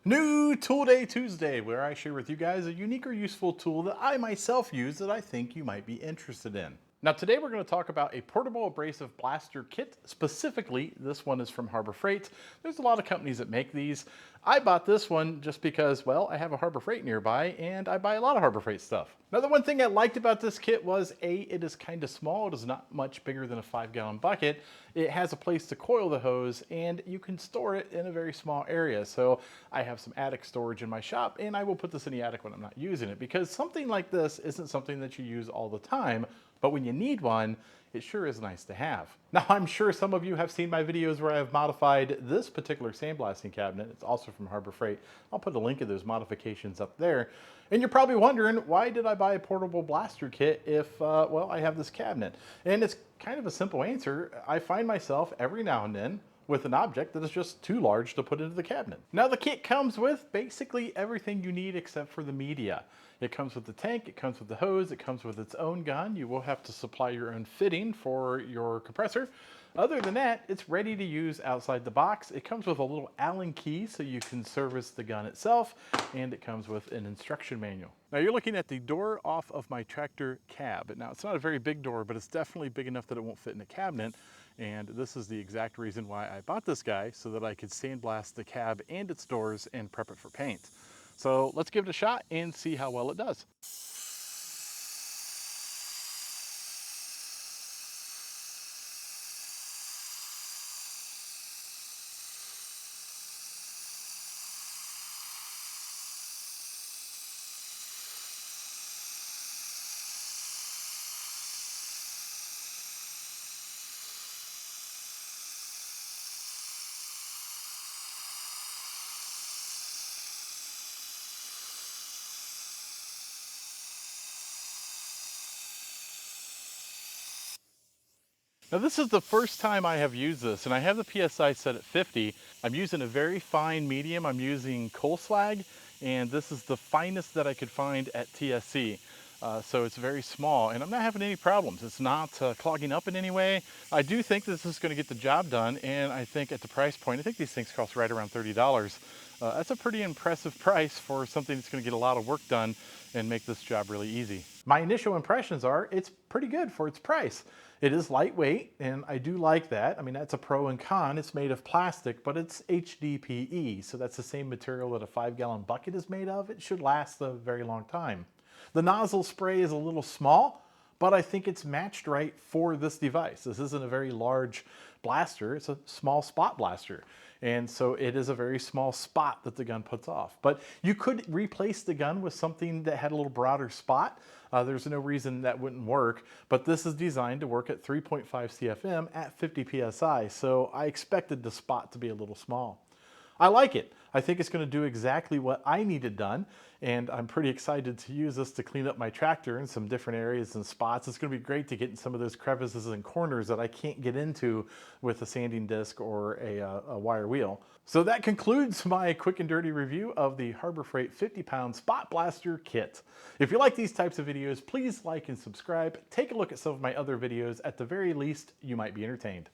New Tool Day Tuesday, where I share with you guys a unique or useful tool that I myself use that I think you might be interested in. Now today we're going to talk about a portable abrasive blaster kit. Specifically, this one is from Harbor Freight. There's a lot of companies that make these. I bought this one just because, well, I have a Harbor Freight nearby and I buy a lot of Harbor Freight stuff. Now the one thing I liked about this kit was it is kind of small. It is not much bigger than a 5-gallon bucket. It has a place to coil the hose and you can store it in a very small area. So I have some attic storage in my shop and I will put this in the attic when I'm not using it, because something like this isn't something that you use all the time. But when you need one, it sure is nice to have. Now, I'm sure some of you have seen my videos where I've modified this particular sandblasting cabinet. It's also from Harbor Freight. I'll put a link of those modifications up there. And you're probably wondering, why did I buy a portable blaster kit if, well, I have this cabinet? And it's kind of a simple answer. I find myself every now and then with an object that is just too large to put into the cabinet. Now the kit comes with basically everything you need except for the media. It comes with the tank, it comes with the hose, it comes with its own gun. You will have to supply your own fitting for your compressor. Other than that, it's ready to use outside the box. It comes with a little Allen key so you can service the gun itself, and it comes with an instruction manual. Now you're looking at the door off of my tractor cab. Now it's not a very big door, but it's definitely big enough that it won't fit in a cabinet. And this is the exact reason why I bought this guy, so that I could sandblast the cab and its doors and prep it for paint. So let's give it a shot and see how well it does. Now this is the first time I have used this, and I have the PSI set at 50. I'm using a very fine medium. I'm using coal slag, and this is the finest that I could find at TSC. So it's very small, and I'm not having any problems. It's not clogging up in any way. I do think this is going to get the job done, and I think at the price point, I think these things cost right around $30. That's a pretty impressive price for something that's going to get a lot of work done and make this job really easy. My initial impressions are it's pretty good for its price. It is lightweight, and I do like that. I mean, that's a pro and con. It's made of plastic, but it's HDPE, so that's the same material that a 5-gallon bucket is made of. It should last a very long time. The nozzle spray is a little small, but I think it's matched right for this device. This isn't a very large blaster, it's a small spot blaster. And so it is a very small spot that the gun puts off. But you could replace the gun with something that had a little broader spot. There's no reason that wouldn't work, but this is designed to work at 3.5 CFM at 50 PSI, so I expected the spot to be a little small. I like it. I think it's going to do exactly what I needed done, and I'm pretty excited to use this to clean up my tractor in some different areas and spots. It's going to be great to get in some of those crevices and corners that I can't get into with a sanding disc or a wire wheel. So that concludes my quick and dirty review of the Harbor Freight 50-pound Spot Blaster Kit. If you like these types of videos, please like and subscribe. Take a look at some of my other videos. At the very least, you might be entertained.